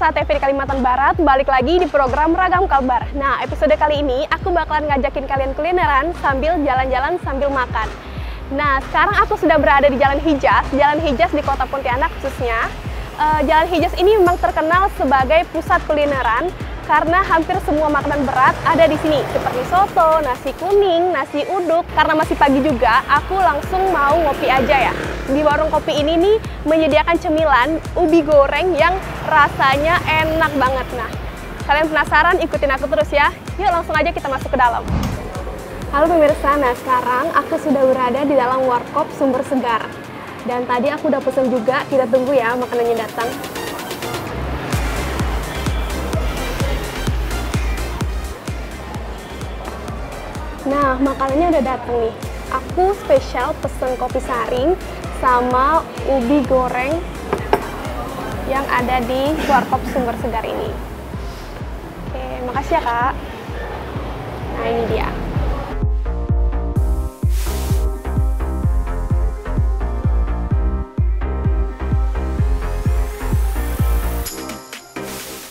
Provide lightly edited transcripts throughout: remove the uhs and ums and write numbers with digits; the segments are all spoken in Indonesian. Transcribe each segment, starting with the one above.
pemirsa TV di Kalimantan Barat, balik lagi di program Ragam Kalbar. Nah, episode kali ini aku bakalan ngajakin kalian kulineran sambil jalan-jalan sambil makan. Nah, sekarang aku sudah berada di Jalan Hijaz di Kota Pontianak khususnya. Jalan Hijaz ini memang terkenal sebagai pusat kulineran karena hampir semua makanan berat ada di sini, seperti soto, nasi kuning, nasi uduk. Karena masih pagi juga, aku langsung mau ngopi aja ya. Di warung kopi ini nih menyediakan cemilan ubi goreng yang rasanya enak banget. Nah, kalian penasaran? Ikutin aku terus ya. Yuk langsung aja kita masuk ke dalam. Halo pemirsa, nah sekarang aku sudah berada di dalam warkop Sumber Segar. Dan tadi aku udah pesen juga, kita tunggu ya makanannya datang. Nah, makanannya udah datang nih. Aku spesial pesen kopi saring sama ubi goreng yang ada di warkop Sumber Segar ini. Oke, makasih ya Kak. Nah, ini dia.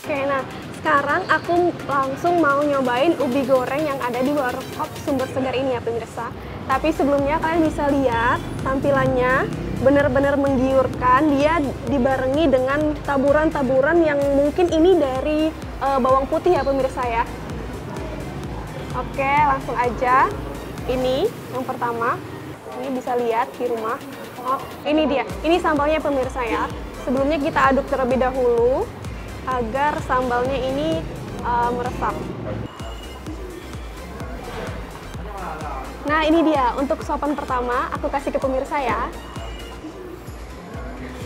Oke, nah sekarang aku langsung mau nyobain ubi goreng yang ada di warkop Sumber Segar ini ya pemirsa. Tapi sebelumnya kalian bisa lihat tampilannya benar-benar menggiurkan. Dia dibarengi dengan taburan-taburan yang mungkin ini dari bawang putih ya pemirsa ya. Oke, langsung aja. Ini yang pertama. Ini bisa lihat di rumah. Oh, ini dia. Ini sambalnya pemirsa ya. Sebelumnya kita aduk terlebih dahulu agar sambalnya ini meresap. Nah, ini dia untuk sopan pertama, aku kasih ke pemirsa ya.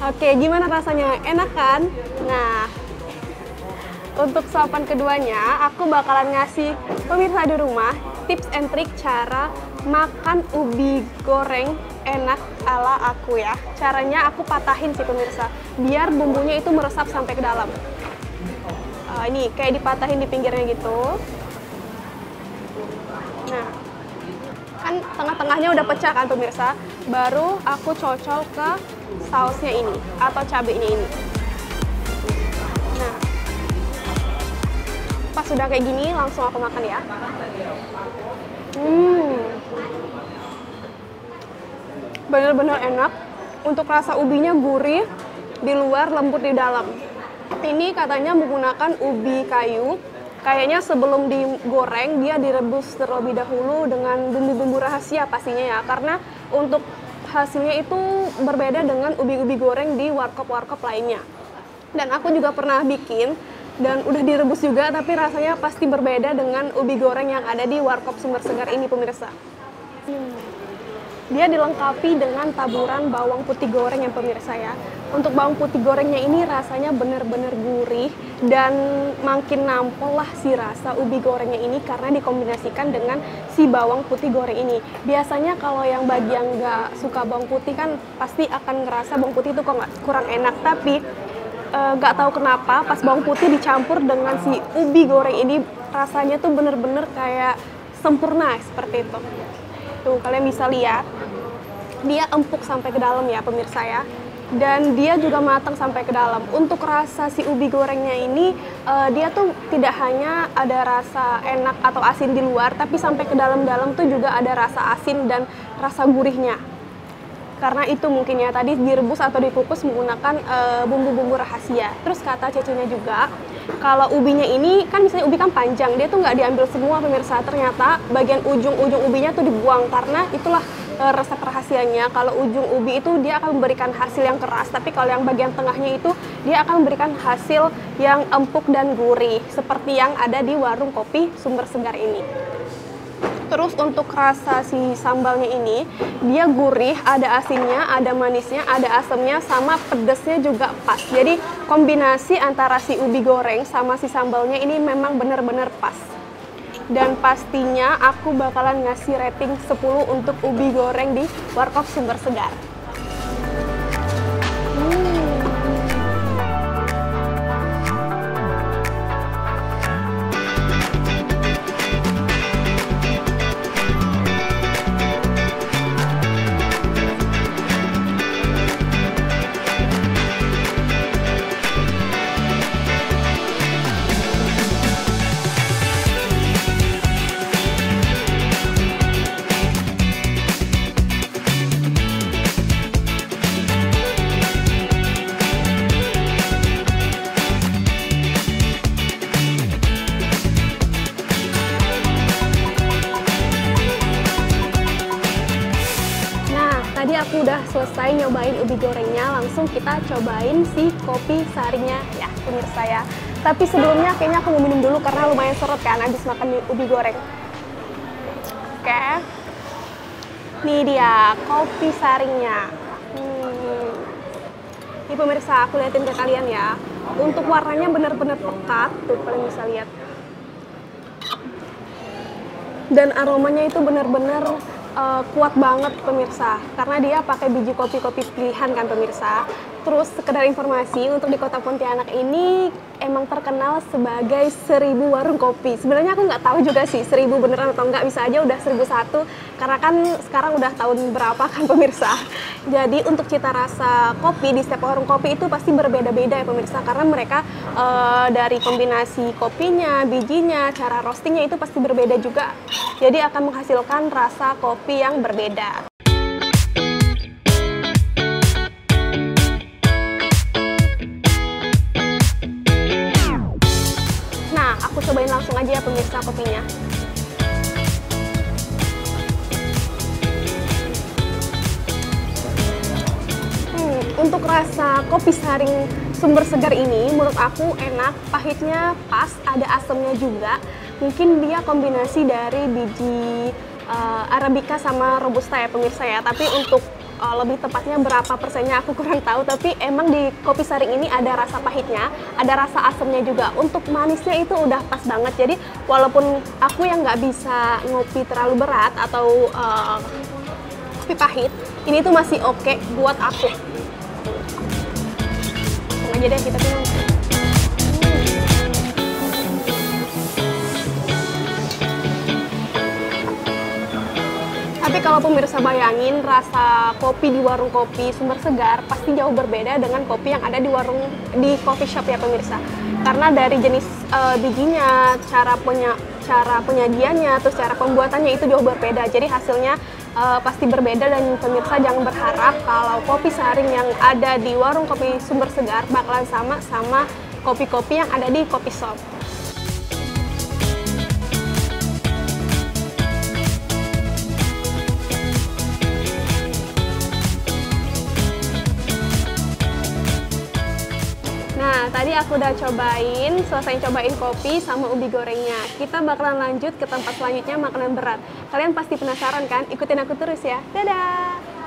Oke, gimana rasanya? Enak kan? Nah, untuk sopan keduanya, aku bakalan ngasih pemirsa di rumah tips and trik cara makan ubi goreng enak ala aku ya. Caranya aku patahin sih pemirsa, biar bumbunya itu meresap sampai ke dalam. Ini kayak dipatahin di pinggirnya gitu. Nah, kan tengah-tengahnya udah pecah kan pemirsa, baru aku cocol ke sausnya ini atau cabenya ini. Nah, pas sudah kayak gini langsung aku makan ya. Bener-bener enak. Untuk rasa ubinya gurih di luar, lembut di dalam. Ini katanya menggunakan ubi kayu. Kayaknya sebelum digoreng, dia direbus terlebih dahulu dengan bumbu-bumbu rahasia pastinya ya. Karena untuk hasilnya itu berbeda dengan ubi-ubi goreng di warkop-warkop lainnya. Dan aku juga pernah bikin, dan udah direbus juga, tapi rasanya pasti berbeda dengan ubi goreng yang ada di warkop Sumber Segar ini pemirsa. Dia dilengkapi dengan taburan bawang putih goreng yang pemirsa ya. Untuk bawang putih gorengnya ini rasanya bener-bener gurih dan makin nampol lah si rasa ubi gorengnya ini karena dikombinasikan dengan si bawang putih goreng ini. Biasanya kalau yang bagi yang nggak suka bawang putih kan pasti akan ngerasa bawang putih itu kok kurang enak. Tapi nggak tahu kenapa pas bawang putih dicampur dengan si ubi goreng ini rasanya tuh bener-bener kayak sempurna seperti itu. Tuh kalian bisa lihat, dia empuk sampai ke dalam ya pemirsa ya. Dan dia juga matang sampai ke dalam. Untuk rasa si ubi gorengnya ini, dia tuh tidak hanya ada rasa enak atau asin di luar, tapi sampai ke dalam-dalam tuh juga ada rasa asin dan rasa gurihnya. Karena itu mungkin ya, tadi direbus atau dikukus menggunakan bumbu-bumbu rahasia. Terus kata cecenya juga, kalau ubinya ini, kan misalnya ubi kan panjang, dia tuh nggak diambil semua pemirsa. Ternyata bagian ujung-ujung ubinya tuh dibuang, karena itulah resep rahasianya. Kalau ujung ubi itu dia akan memberikan hasil yang keras, tapi kalau yang bagian tengahnya itu dia akan memberikan hasil yang empuk dan gurih, seperti yang ada di warung kopi Sumber Segar ini. Terus untuk rasa si sambalnya ini, dia gurih, ada asinnya, ada manisnya, ada asamnya, sama pedesnya juga pas. Jadi kombinasi antara si ubi goreng sama si sambalnya ini memang benar-benar pas. Dan pastinya aku bakalan ngasih rating 10 untuk ubi goreng di warkop Sumber Segar. aku udah selesai nyobain ubi gorengnya, langsung kita cobain si kopi saringnya ya pemirsa ya. Tapi sebelumnya kayaknya aku mau minum dulu karena lumayan seret kan habis makan ubi goreng. Oke, nih dia kopi saringnya. Ini pemirsa, aku liatin ke kalian ya. Untuk warnanya benar-benar pekat, tuh kalian bisa lihat. Dan aromanya itu benar-benar kuat banget pemirsa, karena dia pakai biji kopi-kopi pilihan kan pemirsa. Terus sekedar informasi, untuk di kota Pontianak ini emang terkenal sebagai 1000 warung kopi. Sebenarnya aku nggak tahu juga sih 1000 beneran atau nggak, bisa aja udah 1001 karena kan sekarang udah tahun berapa kan pemirsa. Jadi untuk cita rasa kopi di setiap warung kopi itu pasti berbeda-beda ya pemirsa, karena mereka dari kombinasi kopinya, bijinya, cara roastingnya itu pasti berbeda juga. Jadi akan menghasilkan rasa kopi yang berbeda. Nah, aku cobain langsung aja ya pemirsa kopinya. Untuk rasa kopi saring sumber segar ini menurut aku enak, pahitnya pas, ada asamnya juga. Mungkin dia kombinasi dari biji Arabica sama Robusta ya pemirsa ya. Tapi untuk lebih tepatnya berapa persennya aku kurang tahu. Tapi emang di kopi saring ini ada rasa pahitnya, ada rasa asamnya juga. Untuk manisnya itu udah pas banget. Jadi walaupun aku yang nggak bisa ngopi terlalu berat atau kopi pahit, ini tuh masih oke buat aku. Langsung aja deh kita minum. Tapi kalau pemirsa bayangin rasa kopi di warung kopi sumber segar pasti jauh berbeda dengan kopi yang ada di coffee shop ya pemirsa. Karena dari jenis bijinya, cara penyajiannya, terus cara pembuatannya itu jauh berbeda. Jadi hasilnya pasti berbeda dan pemirsa jangan berharap kalau kopi saring yang ada di warung kopi sumber segar bakalan sama kopi-kopi yang ada di coffee shop. Nah, tadi aku udah selesai cobain kopi sama ubi gorengnya. Kita bakalan lanjut ke tempat selanjutnya, makanan berat. Kalian pasti penasaran kan? Ikutin aku terus ya. Dadah!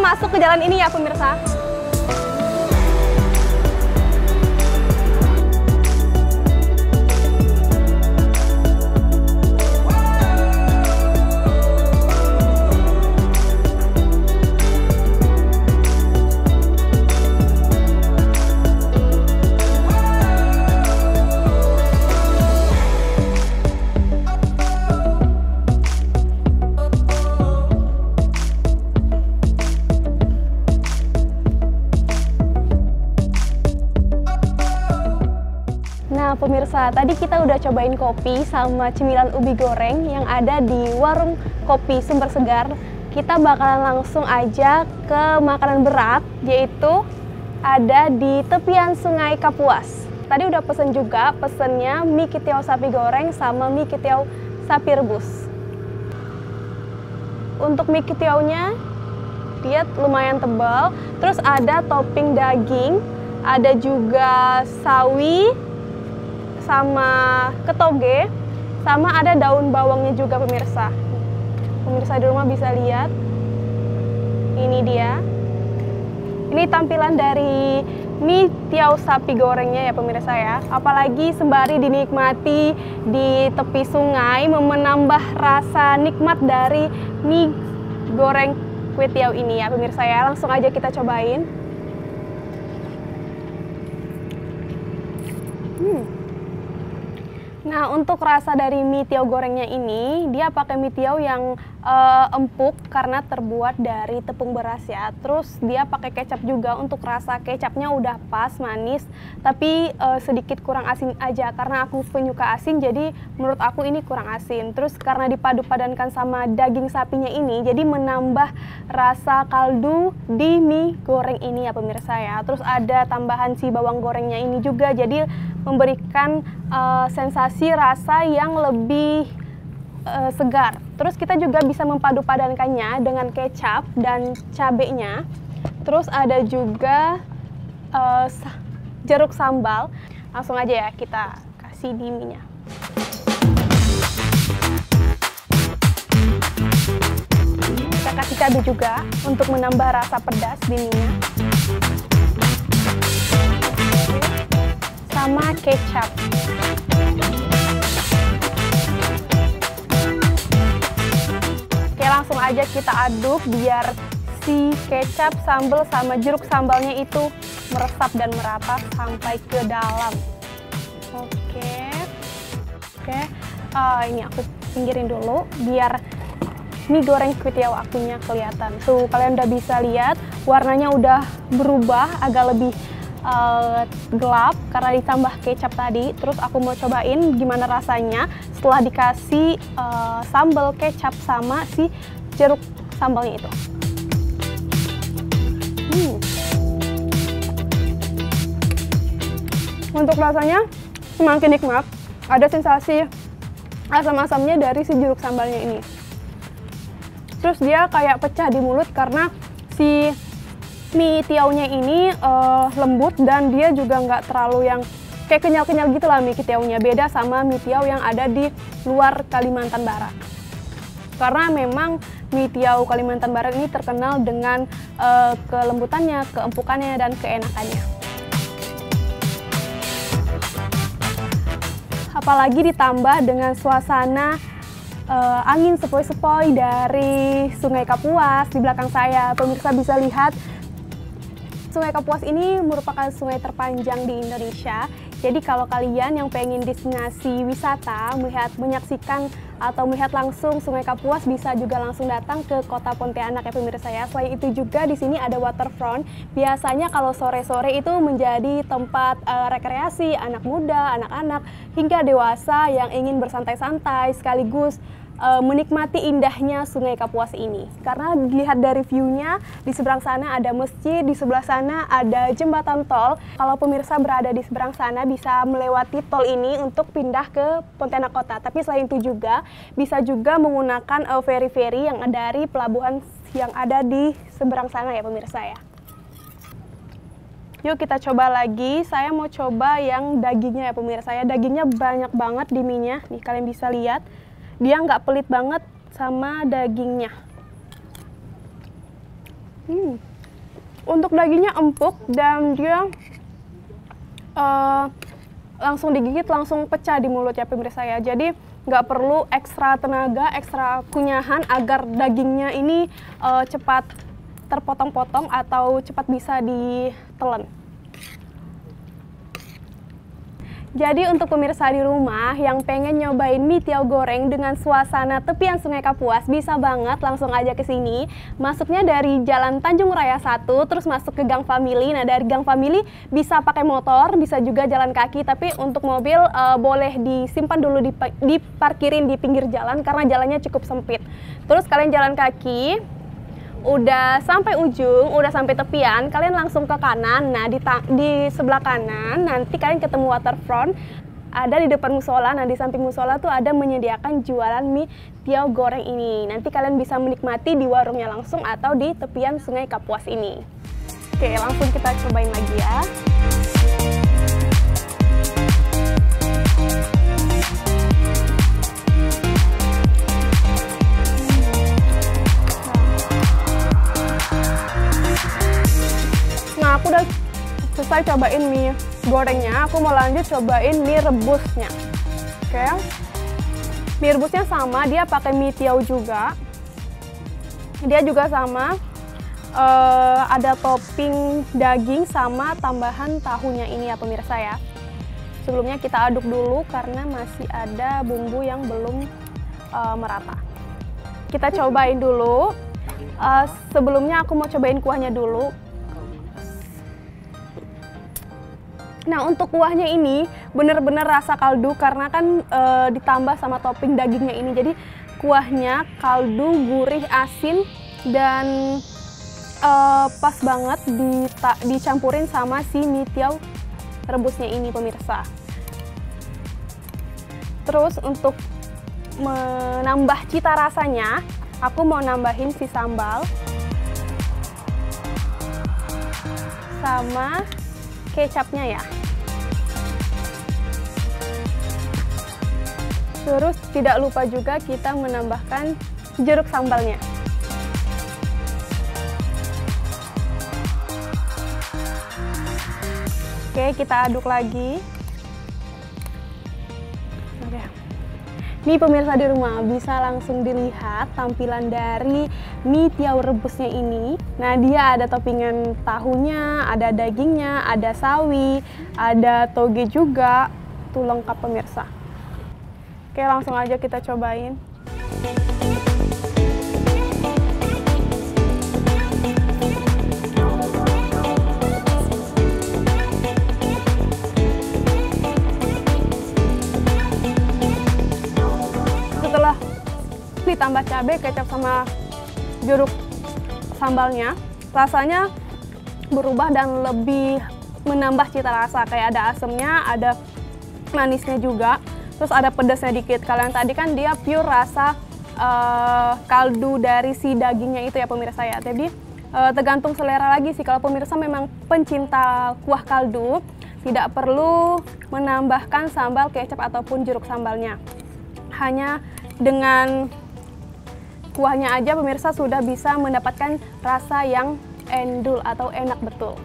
Masuk ke jalan ini ya pemirsa. Pemirsa, tadi kita udah cobain kopi sama cemilan ubi goreng yang ada di warung kopi sumber segar. Kita bakalan langsung aja ke makanan berat, yaitu ada di tepian Sungai Kapuas. Tadi udah pesen juga, pesennya mie kitiau sapi goreng sama mie kitiau sapi rebus. Untuk mie kitiaunya, dia lumayan tebal, terus ada topping daging, ada juga sawi, sama ketoge, sama ada daun bawangnya juga pemirsa. Pemirsa di rumah bisa lihat. Ini dia. Ini tampilan dari mie tiau sapi gorengnya ya pemirsa ya. Apalagi sembari dinikmati di tepi sungai, menambah rasa nikmat dari mie goreng kue tiau ini ya pemirsa ya. Langsung aja kita cobain. Nah, untuk rasa dari mie tiao gorengnya ini, dia pakai mie tiao yang empuk karena terbuat dari tepung beras ya. Terus dia pakai kecap juga, untuk rasa kecapnya udah pas, manis, tapi sedikit kurang asin aja karena aku penyuka asin, jadi menurut aku ini kurang asin. Terus karena dipadu-padankan sama daging sapinya ini, jadi menambah rasa kaldu di mie goreng ini ya pemirsa ya. Terus ada tambahan si bawang gorengnya ini juga, jadi memberikan sensasi rasa yang lebih segar. Terus kita juga bisa mempadu-padankannya dengan kecap dan cabenya. Terus ada juga jeruk sambal. Langsung aja ya kita kasih di mie-nya. Kita kasih cabai juga untuk menambah rasa pedas di mie-nya. Sama kecap. Oke, langsung aja kita aduk biar si kecap, sambal, sama jeruk sambalnya itu meresap dan merata sampai ke dalam. Oke. Ini aku pinggirin dulu biar mie goreng kuitiao akunya kelihatan. Tuh, kalian udah bisa lihat warnanya udah berubah agak lebih gelap karena ditambah kecap tadi. Terus aku mau cobain gimana rasanya setelah dikasih sambal kecap sama si jeruk sambalnya itu. Untuk rasanya semakin nikmat, ada sensasi asam-asamnya dari si jeruk sambalnya ini. Terus dia kayak pecah di mulut karena si mie tiao-nya ini lembut dan dia juga nggak terlalu yang kayak kenyal-kenyal gitu lah mie tiao-nya. Beda sama mie tiao yang ada di luar Kalimantan Barat. Karena memang mie tiao Kalimantan Barat ini terkenal dengan kelembutannya, keempukannya, dan keenakannya. Apalagi ditambah dengan suasana angin sepoi-sepoi dari Sungai Kapuas di belakang saya. Pemirsa bisa lihat Sungai Kapuas ini merupakan sungai terpanjang di Indonesia. Jadi kalau kalian yang pengen destinasi wisata, menyaksikan atau melihat langsung Sungai Kapuas, bisa juga langsung datang ke Kota Pontianak ya pemirsa ya. Selain itu juga di sini ada waterfront. Biasanya kalau sore-sore itu menjadi tempat rekreasi anak muda, anak-anak, hingga dewasa yang ingin bersantai-santai sekaligus menikmati indahnya Sungai Kapuas ini. Karena dilihat dari view-nya, di seberang sana ada masjid, di sebelah sana ada jembatan tol. Kalau pemirsa berada di seberang sana bisa melewati tol ini untuk pindah ke Pontianak Kota. Tapi selain itu juga bisa juga menggunakan ferry-ferry yang dari pelabuhan yang ada di seberang sana ya pemirsa ya. Yuk kita coba lagi. Saya mau coba yang dagingnya ya pemirsa ya. Dagingnya banyak banget di mie-nya. Nih kalian bisa lihat. Dia nggak pelit banget sama dagingnya. Untuk dagingnya empuk dan dia langsung digigit, langsung pecah di mulut ya pemirsa ya. Jadi nggak perlu ekstra tenaga, ekstra kunyahan agar dagingnya ini cepat terpotong-potong atau cepat bisa ditelan. Jadi untuk pemirsa di rumah yang pengen nyobain mie tiao goreng dengan suasana tepian Sungai Kapuas, bisa banget langsung aja ke sini. Masuknya dari Jalan Tanjung Raya 1, terus masuk ke Gang Family. Nah dari Gang Family bisa pakai motor, bisa juga jalan kaki. Tapi untuk mobil boleh disimpan dulu, diparkirin di pinggir jalan karena jalannya cukup sempit. Terus kalian jalan kaki, udah sampai ujung, udah sampai tepian, kalian langsung ke kanan. Nah di sebelah kanan nanti kalian ketemu waterfront, ada di depan musola. Nah di samping musola tuh ada menyediakan jualan mie tiao goreng ini. Nanti kalian bisa menikmati di warungnya langsung atau di tepian Sungai Kapuas ini. Oke, langsung kita cobain lagi ya. Nah, aku udah selesai cobain mie gorengnya, aku mau lanjut cobain mie rebusnya. Oke. Mie rebusnya sama, dia pakai mie tiao juga. Dia juga sama, ada topping daging sama tambahan tahunya ini ya pemirsa ya. Sebelumnya kita aduk dulu karena masih ada bumbu yang belum merata. Kita cobain dulu. Sebelumnya aku mau cobain kuahnya dulu. Nah, untuk kuahnya ini bener-bener rasa kaldu karena kan ditambah sama topping dagingnya ini. Jadi kuahnya kaldu, gurih, asin, dan pas banget dicampurin sama si mie tiaw rebusnya ini pemirsa. Terus untuk menambah cita rasanya, aku mau nambahin si sambal sama kecapnya ya. Terus tidak lupa juga kita menambahkan jeruk sambalnya. Oke, kita aduk lagi. Oke. Nih pemirsa di rumah bisa langsung dilihat tampilan dari mie tiaw rebusnya ini. Nah, dia ada toppingan tahunya, ada dagingnya, ada sawi, ada toge juga. Tuh lengkap pemirsa. Oke, langsung aja kita cobain. Setelah ditambah cabai, kecap sama jeruk sambalnya, rasanya berubah dan lebih menambah cita rasa. Kayak ada asamnya, ada manisnya juga. Terus ada pedasnya dikit. Kalau yang tadi kan dia pure rasa kaldu dari si dagingnya itu ya pemirsa ya. Jadi tergantung selera lagi sih. Kalau pemirsa memang pencinta kuah kaldu, tidak perlu menambahkan sambal, kecap ataupun jeruk sambalnya. Hanya dengan kuahnya aja pemirsa sudah bisa mendapatkan rasa yang endul atau enak betul.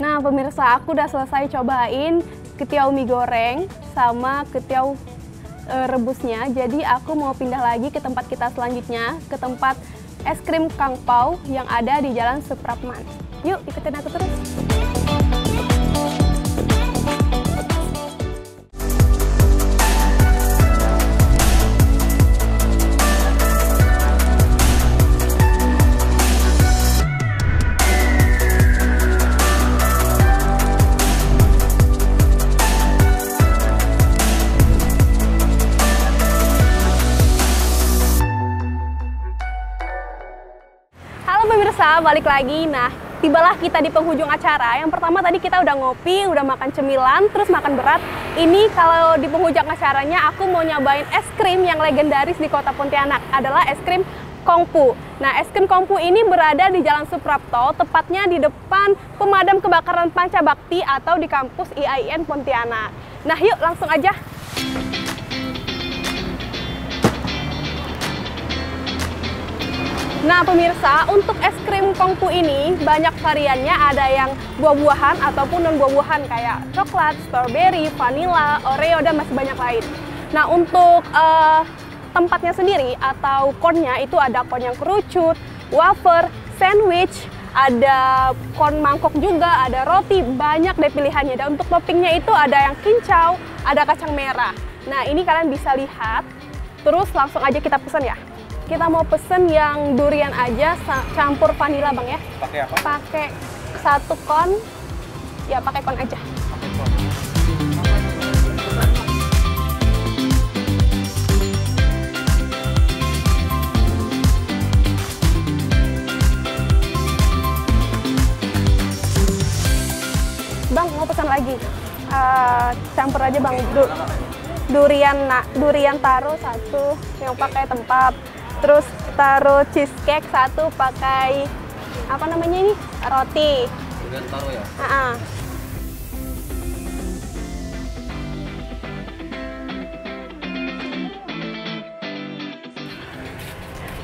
Nah pemirsa, aku udah selesai cobain ketiau mie goreng sama ketiau rebusnya. Jadi aku mau pindah lagi ke tempat kita selanjutnya, ke tempat es krim Kang Pau yang ada di Jalan Suprapman. Yuk ikutin aku terus. Balik lagi. Nah, tibalah kita di penghujung acara. Yang pertama tadi kita udah ngopi, udah makan cemilan, terus makan berat. Ini kalau di penghujung acaranya aku mau nyobain es krim yang legendaris di Kota Pontianak. Adalah es krim Kongfu. Nah, es krim Kongfu ini berada di Jalan Suprapto, tepatnya di depan Pemadam Kebakaran Pancabakti atau di kampus IAIN Pontianak. Nah, yuk langsung aja. Nah pemirsa, untuk es krim Kongfu ini banyak variannya, ada yang buah-buahan ataupun non-buah-buahan kayak coklat, strawberry, vanilla, oreo, dan masih banyak lain. Nah untuk tempatnya sendiri atau cornnya itu ada corn yang kerucut, wafer, sandwich, ada corn mangkok juga, ada roti, banyak deh pilihannya. Dan untuk toppingnya itu ada yang kincau, ada kacang merah. Nah ini kalian bisa lihat, terus langsung aja kita pesan ya. Kita mau pesen yang durian aja campur vanila bang ya. Pakai apa? Pakai 1 kon, ya pakai kon aja. Bang mau pesan lagi, campur aja bang. Durian taruh 1 yang pakai tempat. Terus taruh cheesecake 1 pakai apa namanya ini? Roti. Durian taruh ya?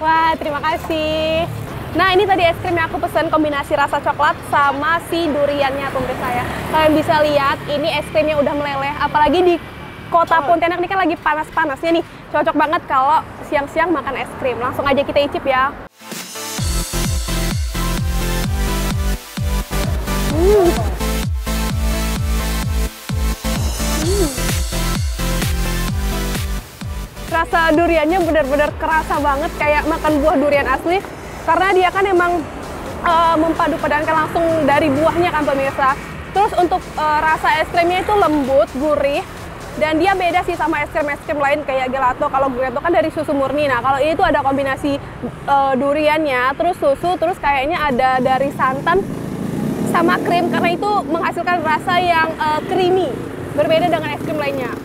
Wah, terima kasih. Nah, ini tadi es krim yang aku pesen kombinasi rasa coklat sama si duriannya pemirsa ya. Kalian bisa lihat ini es krimnya udah meleleh, apalagi di Kota Pontianak ini kan lagi panas-panasnya nih. Cocok banget kalau siang-siang makan es krim. Langsung aja kita icip ya. rasa duriannya benar-benar kerasa banget kayak makan buah durian asli. Karena dia kan emang mempadu-padankan langsung dari buahnya kan pemirsa. Terus untuk rasa es krimnya itu lembut, gurih. Dan dia beda sih sama es krim lain kayak gelato. Kalau gelato kan dari susu murni. Nah kalau ini tuh ada kombinasi duriannya, terus susu, terus kayaknya ada dari santan sama krim. Karena itu menghasilkan rasa yang creamy. Berbeda dengan es krim lainnya.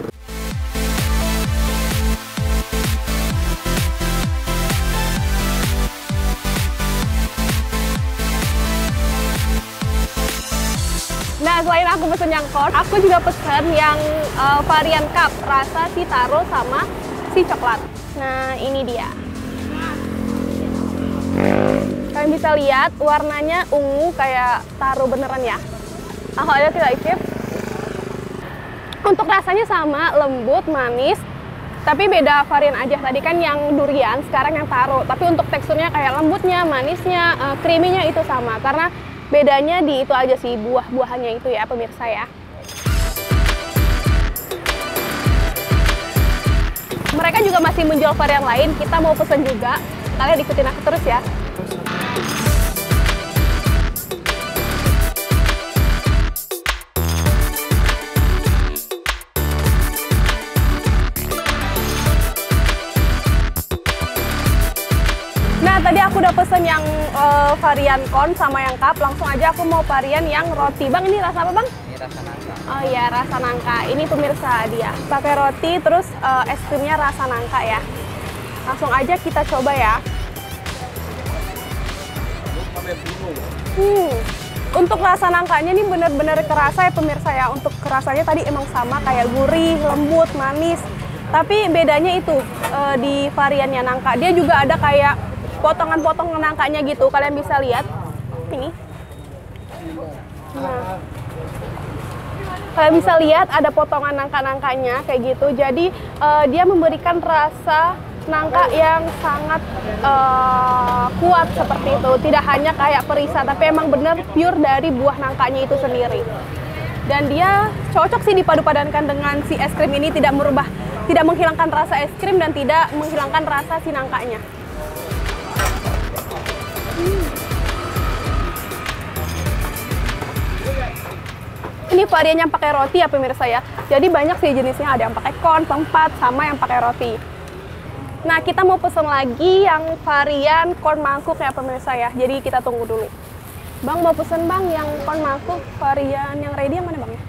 Nah, selain aku pesen yang corn, aku juga pesen yang varian cup, rasa si taro sama si coklat. Nah, ini dia. Kalian bisa lihat warnanya ungu kayak taro beneran ya. Aku ada tidak icip. Untuk rasanya sama, lembut, manis. Tapi beda varian aja. Tadi kan yang durian, sekarang yang taro. Tapi untuk teksturnya kayak lembutnya, manisnya, creamy-nya itu sama. Karena bedanya di itu aja sih, buah-buahannya itu ya pemirsa ya. Mereka juga masih menjual varian lain, kita mau pesen juga. Kalian ikutin aku terus ya. Nah, tadi aku udah pesen yang varian cone sama yang cup. Langsung aja aku mau varian yang roti. Bang, ini rasa apa, Bang? Ini rasa nangka. Oh iya, rasa nangka. Ini pemirsa dia. Pakai roti, terus es krimnya rasa nangka ya. Langsung aja kita coba ya. Untuk rasa nangkanya ini bener-bener kerasa ya pemirsa ya. Untuk rasanya tadi emang sama kayak gurih, lembut, manis. Tapi bedanya itu di variannya nangka. Dia juga ada kayak potongan-potongan nangkanya gitu, kalian bisa lihat ini. Nah, kalian bisa lihat ada potongan nangka-nangkanya kayak gitu. Jadi dia memberikan rasa nangka yang sangat kuat seperti itu. Tidak hanya kayak perisa, tapi emang bener pure dari buah nangkanya itu sendiri. Dan dia cocok sih dipadu-padankan dengan si es krim ini, tidak menghilangkan rasa es krim dan tidak menghilangkan rasa si nangkanya. Ini varian yang pakai roti ya pemirsa ya. Jadi banyak sih jenisnya, ada yang pakai corn, tempat, sama yang pakai roti. Nah, kita mau pesen lagi yang varian corn mangkuk ya pemirsa ya. Jadi kita tunggu dulu. Bang, mau pesen Bang yang corn mangkuk varian yang ready yang mana Bang ya?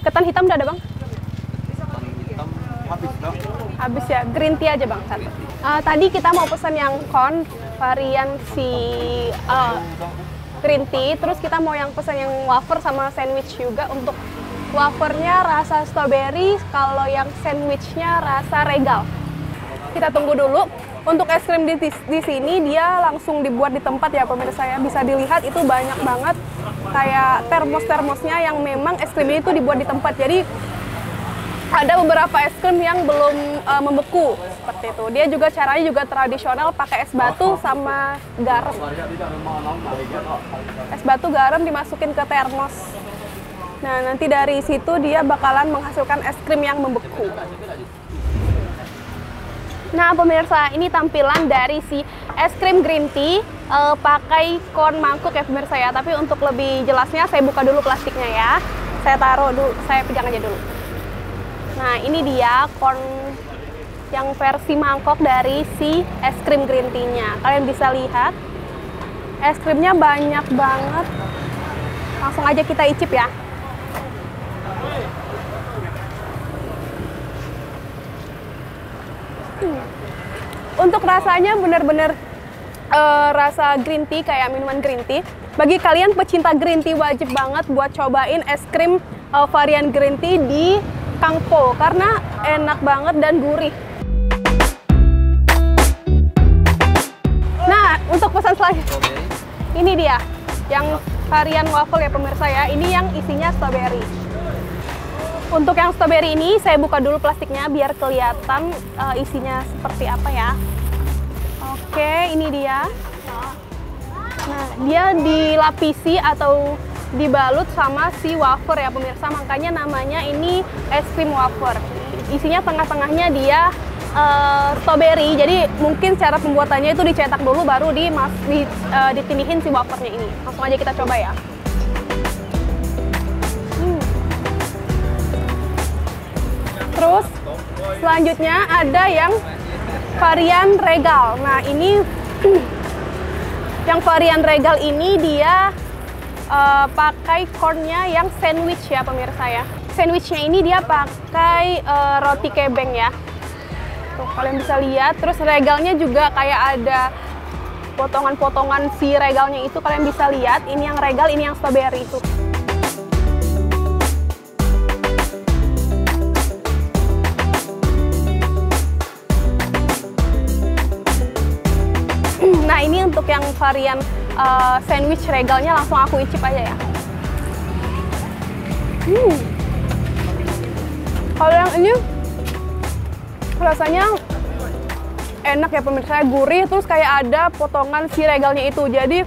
Ketan hitam udah ada Bang? Ketan hitam habis dong. Habis ya, green tea aja Bang satu. Tadi kita mau pesen yang corn varian si green tea, terus kita mau yang pesen yang wafer sama sandwich juga. Untuk wafernya rasa strawberry, kalau yang sandwichnya rasa regal. Kita tunggu dulu. Untuk es krim di sini dia langsung dibuat di tempat ya pemirsa ya. Bisa dilihat itu banyak banget kayak termos-termosnya yang memang es krim itu dibuat di tempat. Jadi ada beberapa es krim yang belum membeku seperti itu. Dia juga caranya juga tradisional, pakai es batu sama garam. Es batu garam dimasukin ke termos. Nah, nanti dari situ dia bakalan menghasilkan es krim yang membeku. Nah, pemirsa, ini tampilan dari si es krim green tea pakai corn mangkuk ya pemirsa ya. Tapi untuk lebih jelasnya saya buka dulu plastiknya ya. Saya taruh dulu, saya pegang aja dulu. Nah, ini dia corn yang versi mangkok dari si es krim green tea-nya. Kalian bisa lihat, es krimnya banyak banget. Langsung aja kita icip ya. Untuk rasanya bener-bener rasa green tea, kayak minuman green tea. Bagi kalian pecinta green tea wajib banget buat cobain es krim varian green tea di Kang Po, karena enak banget dan gurih. Nah, untuk pesan selanjutnya, ini dia yang varian waffle ya pemirsa ya. Ini yang isinya strawberry. Untuk yang strawberry ini saya buka dulu plastiknya biar kelihatan isinya seperti apa ya. Oke, ini dia. Nah, dia dilapisi atau dibalut sama si wafer ya pemirsa, makanya namanya ini es krim wafer. Isinya tengah-tengahnya dia strawberry, jadi mungkin cara pembuatannya itu dicetak dulu baru ditinihin si wafernya ini. Langsung aja kita coba ya. Terus selanjutnya ada yang varian regal. Nah ini yang varian regal ini dia pakai cornnya yang sandwich ya pemirsa ya. Sandwichnya ini dia pakai roti kebeng ya. Tuh kalian bisa lihat. Terus regalnya juga kayak ada potongan-potongan si regalnya itu kalian bisa lihat. Ini yang regal, ini yang strawberry itu. Nah ini untuk yang varian sandwich regalnya, langsung aku icip aja ya. Kalau yang ini rasanya enak ya pemirsa, gurih, terus kayak ada potongan si regalnya itu. Jadi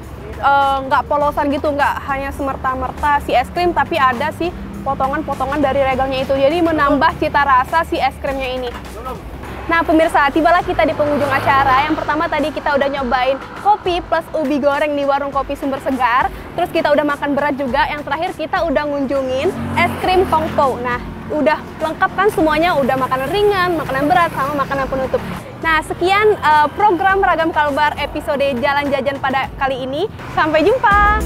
nggak polosan gitu, nggak hanya semerta-merta si es krim, tapi ada si potongan-potongan dari regalnya itu. Jadi menambah cita rasa si es krimnya ini. Nah pemirsa, tibalah kita di penghujung acara. Yang pertama tadi kita udah nyobain kopi plus ubi goreng di warung kopi Sumber Segar. Terus kita udah makan berat juga. Yang terakhir kita udah ngunjungin es krim Kongpo. Nah udah lengkap kan semuanya, udah makanan ringan, makanan berat, sama makanan penutup. Nah sekian program Ragam Kalbar episode Jalan Jajan pada kali ini. Sampai jumpa!